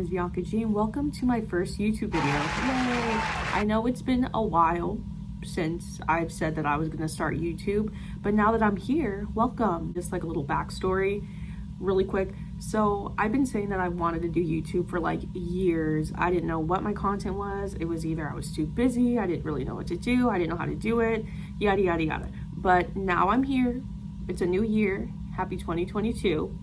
is Bianca G and welcome to my first YouTube video. Yay! I know it's been a while since I've said that I was going to start YouTube, but now that I'm here, welcome. Just like a little backstory really quick. So I've been saying that I wanted to do YouTube for like years. I didn't know what my content was. It was either I was too busy, I didn't really know what to do, I didn't know how to do it, yada yada yada. But now I'm here. It's a new year. Happy 2022.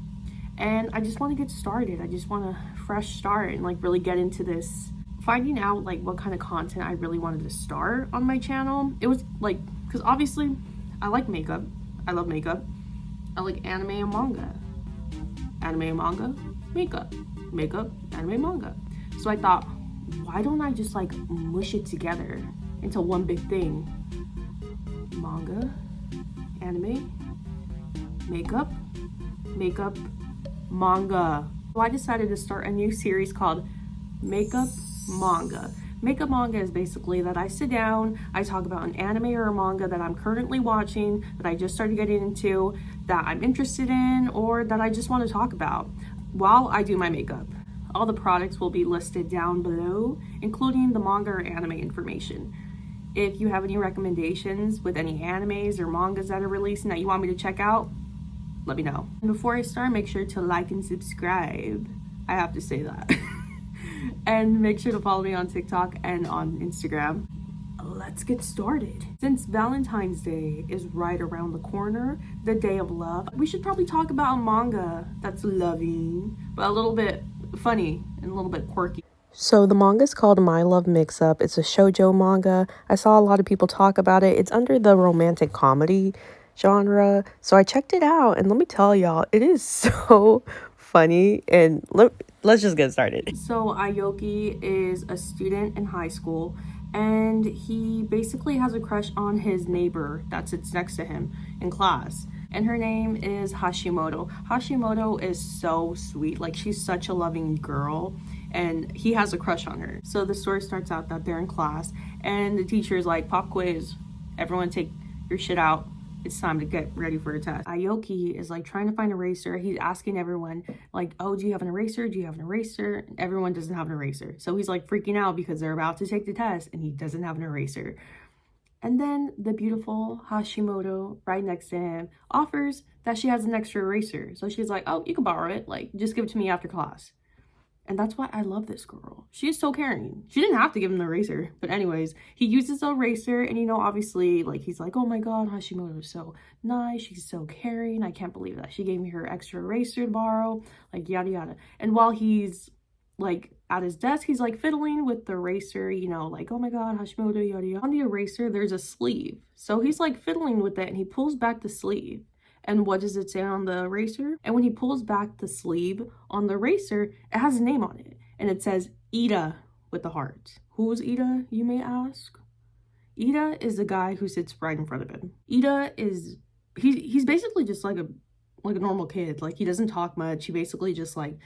And I just want to get started. I just want a fresh start and like really get into this, finding out like what kind of content I really wanted to start on my channel. It was like, because obviously I like makeup. I love makeup. I like anime and manga. Anime and manga, makeup, makeup, anime, manga. So I thought, why don't I just like mush it together into one big thing? Manga, anime, makeup, makeup, manga. So I decided to start a new series called Makeup Manga. Makeup manga is basically that I sit down, I talk about an anime or a manga that I'm currently watching, that I just started getting into, that I'm interested in, or that I just want to talk about while I do my makeup. All the products will be listed down below, including the manga or anime information. If you have any recommendations with any animes or mangas that are releasing that you want me to check out, let me know. And before I start, make sure to like and subscribe. I have to say that. And make sure to follow me on TikTok and on Instagram. Let's get started. Since Valentine's Day is right around the corner, the day of love, we should probably talk about a manga that's loving, but a little bit funny and a little bit quirky. So the manga is called My Love Mix-Up. It's a shoujo manga. I saw a lot of people talk about it. It's under the romantic comedy genre. So I checked it out, and let me tell y'all, it is so funny. And let's just get started. So Aoki is a student in high school, and he basically has a crush on his neighbor that sits next to him in class. And her name is Hashimoto. Hashimoto is so sweet. Like, she's such a loving girl, and he has a crush on her. So the story starts out that they're in class, and the teacher is like, pop quiz. Everyone take your shit out. It's time to get ready for a test. Aoki is like trying to find an eraser. He's asking everyone like, oh, do you have an eraser? Do you have an eraser? Everyone doesn't have an eraser. So he's like freaking out because they're about to take the test and he doesn't have an eraser. And then the beautiful Hashimoto right next to him offers that she has an extra eraser. So she's like, oh, you can borrow it. Like, just give it to me after class. And that's why I love this girl. She is so caring. She didn't have to give him the eraser. But anyways, he uses the eraser, and you know, obviously, like, he's like, oh my god, Hashimoto is so nice. She's so caring. I can't believe that she gave me her extra eraser to borrow. Like, yada yada. And while he's like at his desk, he's like fiddling with the eraser, you know, like, oh my god, Hashimoto, yada yada. On the eraser, there's a sleeve. So he's like fiddling with it, and he pulls back the sleeve. And what does it say on the eraser? And when he pulls back the sleeve on the eraser, it has a name on it. And it says Ida with the heart. Who is Ida, you may ask? Ida is the guy who sits right in front of him. Ida is, he's basically just like a normal kid. Like, he doesn't talk much. He basically just like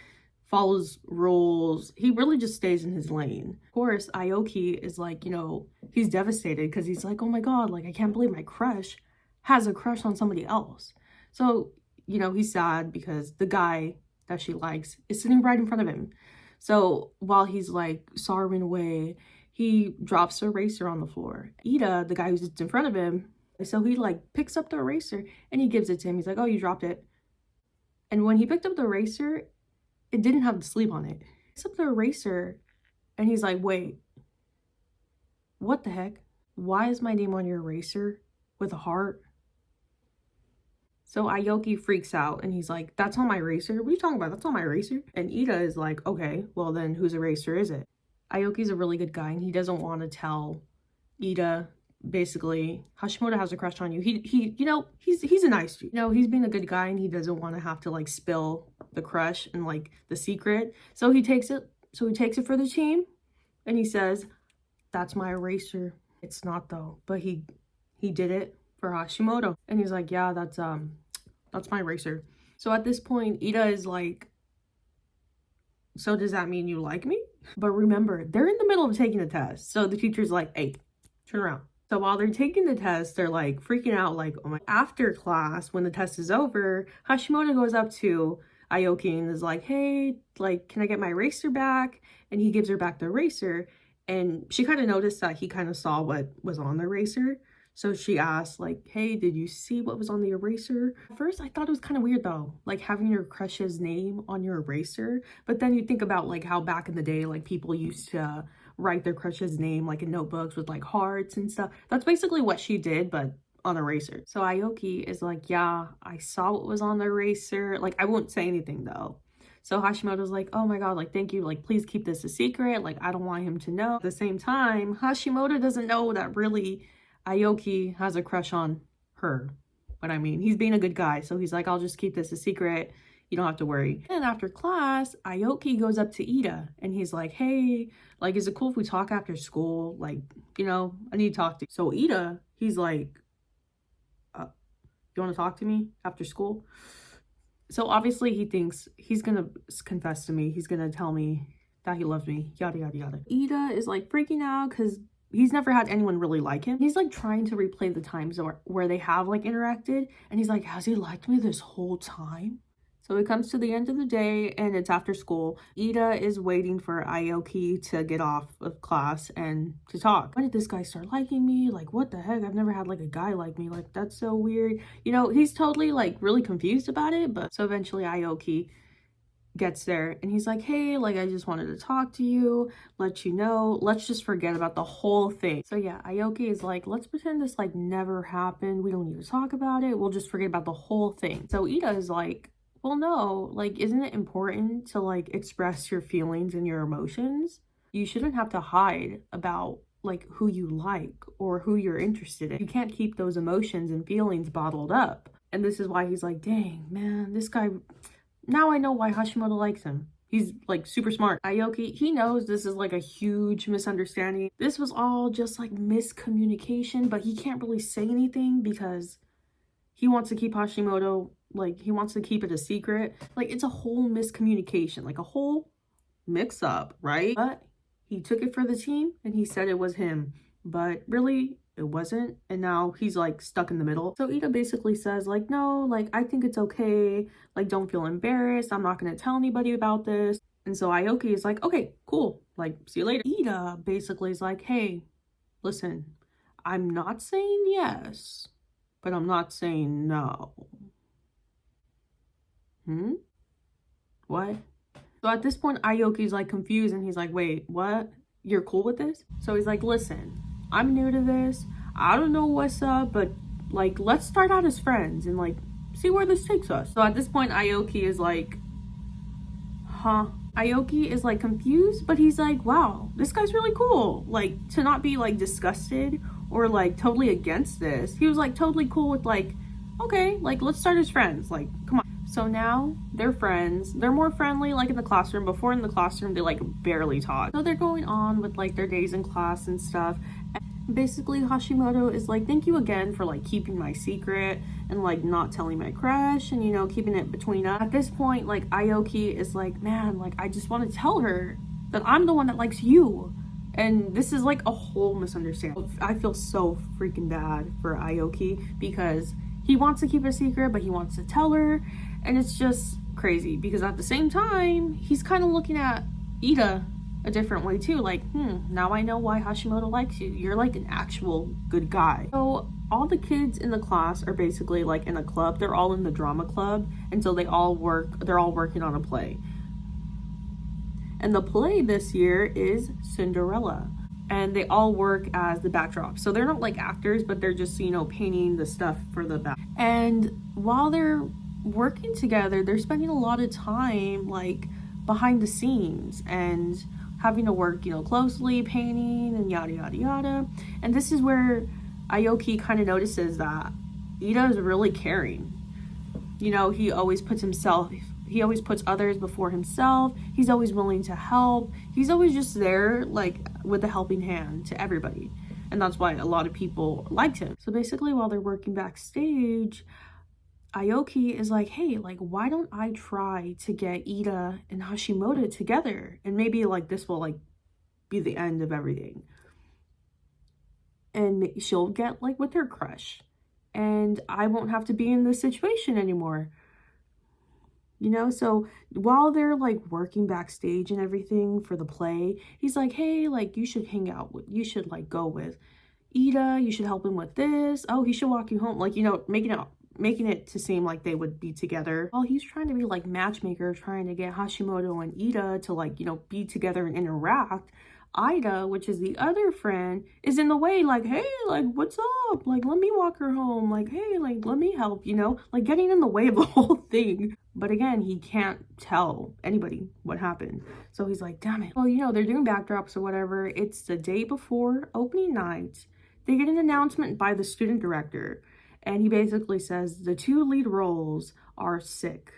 follows rules. He really just stays in his lane. Of course, Aoki is like, you know, he's devastated because he's like, oh my god, like, I can't believe my crush has a crush on somebody else. So, you know, he's sad because the guy that she likes is sitting right in front of him. So while he's like sorrowing away, he drops the eraser on the floor. Ida, the guy who sits in front of him, so he like picks up the eraser and he gives it to him. He's like, oh, you dropped it. And when he picked up the eraser, it didn't have the sleeve on it. He picks up the eraser and he's like, wait, what the heck? Why is my name on your eraser with a heart? So Aoki freaks out and he's like, that's not my eraser. What are you talking about? That's not my eraser. And Ida is like, okay, well then whose eraser is it? Aoki's a really good guy and he doesn't want to tell Ida, basically, Hashimoto has a crush on you. He you know, he's a nice dude. You know, he's being a good guy and he doesn't want to have to like spill the crush and like the secret. So he takes it for the team and he says, that's my eraser. It's not though, but he did it for Hashimoto. And he's like, yeah, that's my eraser. So at this point, Ida is like, so does that mean you like me? But remember, they're in the middle of taking a test. So the teacher's like, hey, turn around. So while they're taking the test, they're like freaking out, like, oh my. After class, when the test is over, Hashimoto goes up to Aoki and is like, hey, like, can I get my eraser back? And he gives her back the eraser. And she kind of noticed that he kind of saw what was on the eraser. So she asked, like, hey, did you see what was on the eraser? At first, I thought it was kind of weird, though, like having your crush's name on your eraser. But then you think about, like, how back in the day, like, people used to write their crush's name, like, in notebooks with, like, hearts and stuff. That's basically what she did, but on eraser. So Aoki is like, yeah, I saw what was on the eraser. Like, I won't say anything, though. So Hashimoto's like, oh my god, like, thank you, like, please keep this a secret, like, I don't want him to know. At the same time, Hashimoto doesn't know that really Aoki has a crush on her. But I mean, he's being a good guy, so he's like, I'll just keep this a secret, you don't have to worry. And after class, Aoki goes up to Ida and he's like, hey, like, is it cool if we talk after school? Like, you know, I need to talk to you. So Ida, he's like, you want to talk to me after school? So obviously he thinks he's gonna confess to me. He's gonna tell me that he loves me, yada, yada, yada. Ida is like freaking out because he's never had anyone really like him. He's like trying to replay the times where they have like interacted. And he's like, has he liked me this whole time? So it comes to the end of the day and it's after school. Ida is waiting for Aoki to get off of class and to talk. When did this guy start liking me? Like, what the heck? I've never had like a guy like me. Like, that's so weird. You know, he's totally like really confused about it. But so eventually Aoki gets there and he's like, hey, like, I just wanted to talk to you, let you know, let's just forget about the whole thing. So yeah, Aoki is like, let's pretend this like never happened. We don't need to talk about it. We'll just forget about the whole thing. So Ida is like, well, no, like, isn't it important to like express your feelings and your emotions? You shouldn't have to hide about like who you like or who you're interested in. You can't keep those emotions and feelings bottled up. And this is why he's like, dang, man, this guy, now I know why Hashimoto likes him. He's like super smart. Aoki, he knows this is like a huge misunderstanding. This was all just like miscommunication, but he can't really say anything because he wants to keep Hashimoto, like, he wants to keep it a secret. Like, it's a whole miscommunication, like a whole mix up, right? But he took it for the team and he said it was him, but really it wasn't. And now he's like stuck in the middle. So Ida basically says like, no, like, I think it's okay. Like, don't feel embarrassed. I'm not going to tell anybody about this. And so Aoki is like, okay, cool. Like, see you later. Ida basically is like, hey, listen, I'm not saying yes, but I'm not saying no. What? So at this point, Aoki's like confused and he's like, wait, what? You're cool with this? So he's like, listen, I'm new to this. I don't know what's up, but like, let's start out as friends and like see where this takes us. So at this point, Aoki is like, huh? Aoki is like confused, but he's like, wow, this guy's really cool. Like, to not be like disgusted or like totally against this. He was like totally cool with like, okay, like, let's start as friends. Like, come on. So now they're friends. They're more friendly like in the classroom. Before in the classroom, they like barely talk. So they're going on with like their days in class and stuff. And basically Hashimoto is like, thank you again for like keeping my secret and like not telling my crush and, you know, keeping it between us. At this point, like, Aoki is like, man, like, I just want to tell her that I'm the one that likes you. And this is like a whole misunderstanding. I feel so freaking bad for Aoki because he wants to keep a secret, but he wants to tell her. And it's just crazy because at the same time, he's kind of looking at Ida a different way too. Like, now I know why Hashimoto likes you. You're like an actual good guy. So all the kids in the class are basically like in a club. They're all in the drama club. And so they're all working on a play. And the play this year is Cinderella. And they all work as the backdrop. So they're not like actors, but they're just, you know, painting the stuff for the back. And while they're working together, they're spending a lot of time like behind the scenes and having to work, you know, closely, painting and yada, yada, yada. And this is where Aoki kind of notices that Ida is really caring. You know, he always puts others before himself. He's always willing to help. He's always just there, like, with a helping hand to everybody. And that's why a lot of people liked him. So basically, while they're working backstage, Aoki is like, hey, like, why don't I try to get Ida and Hashimoto together? And maybe, like, this will, like, be the end of everything. And she'll get, like, with her crush. And I won't have to be in this situation anymore. you know? So while they're like working backstage and everything for the play, he's like, hey, like you should hang out with, you should like go with Ida, you should help him with this. Oh, he should walk you home. Like, you know, making it to seem like they would be together. While he's trying to be like matchmaker, trying to get Hashimoto and Ida to like, you know, be together and interact. Ida, which is the other friend, is in the way, like, hey, like, what's up? Like, let me walk her home. Like, hey, like, let me help, you know? Like, getting in the way of the whole thing. But again, he can't tell anybody what happened. So he's like, damn it. Well, you know, they're doing backdrops or whatever. It's the day before opening night. They get an announcement by the student director. And he basically says, the 2 lead roles are sick.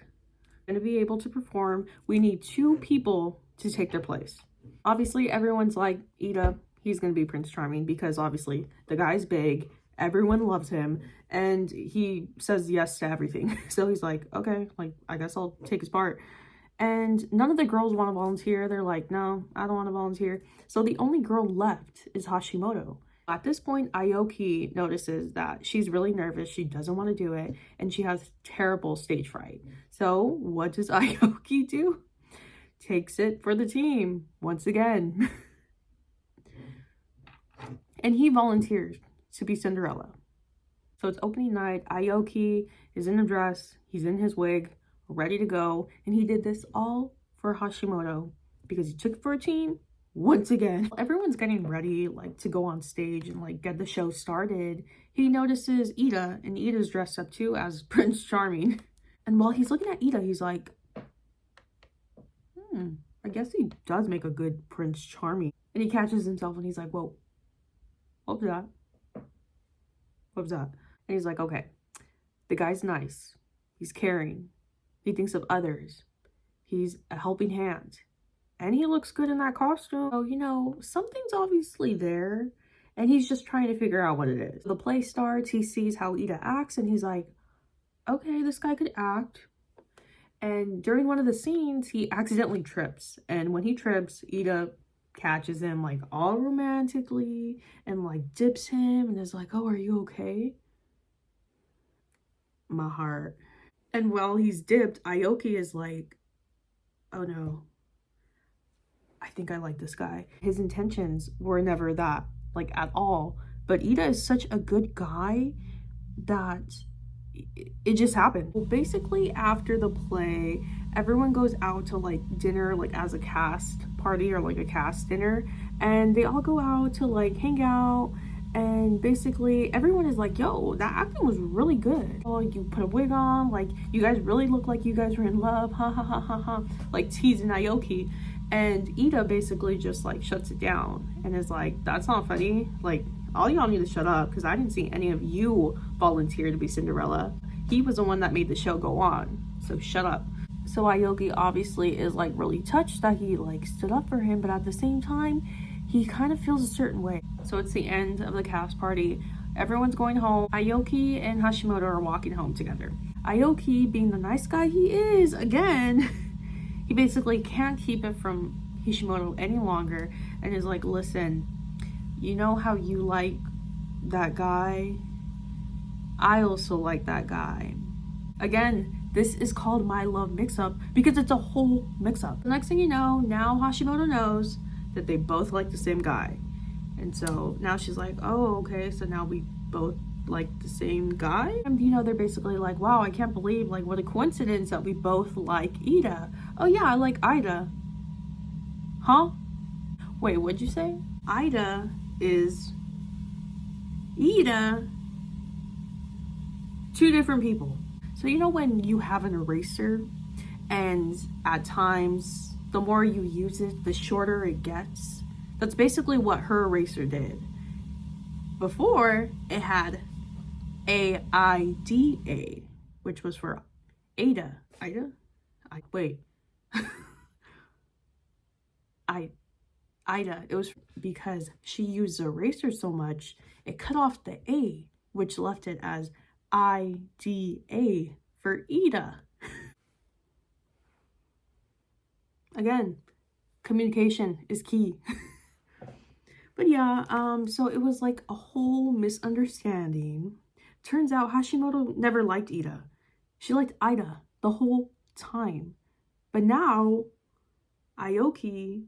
Going to be able to perform. We need 2 people to take their place. Obviously, everyone's like, Ida, he's going to be Prince Charming because obviously the guy's big. Everyone loves him. And he says yes to everything. So he's like, okay, like, I guess I'll take his part. And none of the girls want to volunteer. They're like, no, I don't want to volunteer. So the only girl left is Hashimoto. At this point, Aoki notices that she's really nervous. She doesn't want to do it. And she has terrible stage fright. So what does Aoki do? Takes it for the team once again. And he volunteers to be Cinderella. So it's opening night. Aoki is in a dress. He's in his wig, ready to go. And he did this all for Hashimoto because he took it for a team once again. Everyone's getting ready like to go on stage and like get the show started. He notices Ida, and Ida's dressed up too as Prince Charming. And while he's looking at Ida, he's like, I guess he does make a good Prince Charming. And he catches himself and he's like, whoa, what was that? What was that? And he's like, okay, the guy's nice. He's caring. He thinks of others. He's a helping hand. And he looks good in that costume. So, you know, something's obviously there. And he's just trying to figure out what it is. The play starts. He sees how Ida acts. And he's like, okay, this guy could act. And during one of the scenes, he accidentally trips. And when he trips, Ida catches him like all romantically and like dips him and is like, oh, are you okay? My heart. And while he's dipped, Aoki is like, oh no, I think I like this guy. His intentions were never that, like at all. But Ida is such a good guy that it just happened. Well, basically after the play, everyone goes out to like dinner, like as a cast party or like a cast dinner, and they all go out to like hang out. And basically everyone is like, yo, that acting was really good. Oh, you put a wig on, like you guys really look like you guys were in love, ha ha ha ha ha, like teasing Aoki. And Ida basically just like shuts it down and is like, that's not funny. Like, all y'all need to shut up because I didn't see any of you volunteer to be Cinderella. He was the one that made the show go on, so shut up. So Aoki obviously is like really touched that he like stood up for him, but at the same time, he kind of feels a certain way. So it's the end of the cast party. Everyone's going home. Aoki and Hashimoto are walking home together. Aoki, being the nice guy he is, again, he basically can't keep it from Hashimoto any longer and is like, listen, you know how you like that guy? I also like that guy. Again, this is called My Love Mix-Up because it's a whole mix-up. The next thing you know, now Hashimoto knows that they both like the same guy. And so now she's like, oh, okay, so now we both like the same guy? And you know, they're basically like, wow, I can't believe, like, what a coincidence that we both like Ida. Oh yeah, I like Ida. Huh? Wait, what'd you say? Ida is Ida. 2 different people. So you know when you have an eraser and at times the more you use it, the shorter it gets? That's basically what her eraser did. Before, it had AIDA, which was for Ada. Wait. Ida. It was because she used the eraser so much, it cut off the A, which left it as IDA for Ida. Again, communication is key. But yeah, so it was like a whole misunderstanding. Turns out Hashimoto never liked Ida. She liked Ida the whole time. But now Aoki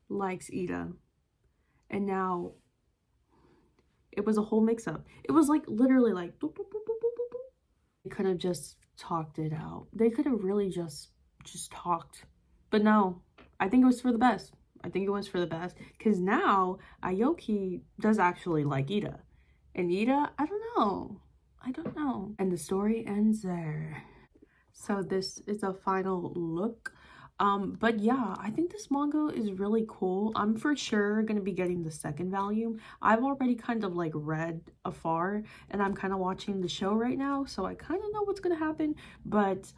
likes Ida. And now it was a whole mix-up. It was like literally like boop, boop, boop, boop, boop, boop. They could have just talked it out. They could have really just talked. But no, I think it was for the best. I think it was for the best. Because now Aoki does actually like Ida. And Ida, I don't know. I don't know. And the story ends there. So this is a final look. But yeah, I think this manga is really cool. I'm for sure gonna be getting the second volume. I've already kind of like read afar, and I'm kind of watching the show right now, so I kind of know what's gonna happen. But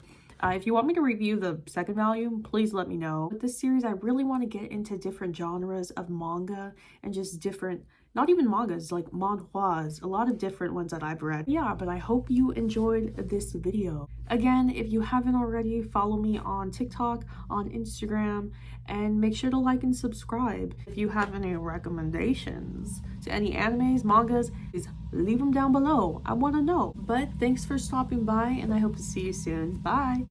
if you want me to review the second volume, please let me know. With this series, I really want to get into different genres of manga and just different, not even mangas, like manhwas, a lot of different ones that I've read. Yeah, but I hope you enjoyed this video. Again, if you haven't already, follow me on TikTok, on Instagram, and make sure to like and subscribe. If you have any recommendations to any animes, mangas, please leave them down below. I want to know. But thanks for stopping by, and I hope to see you soon. Bye!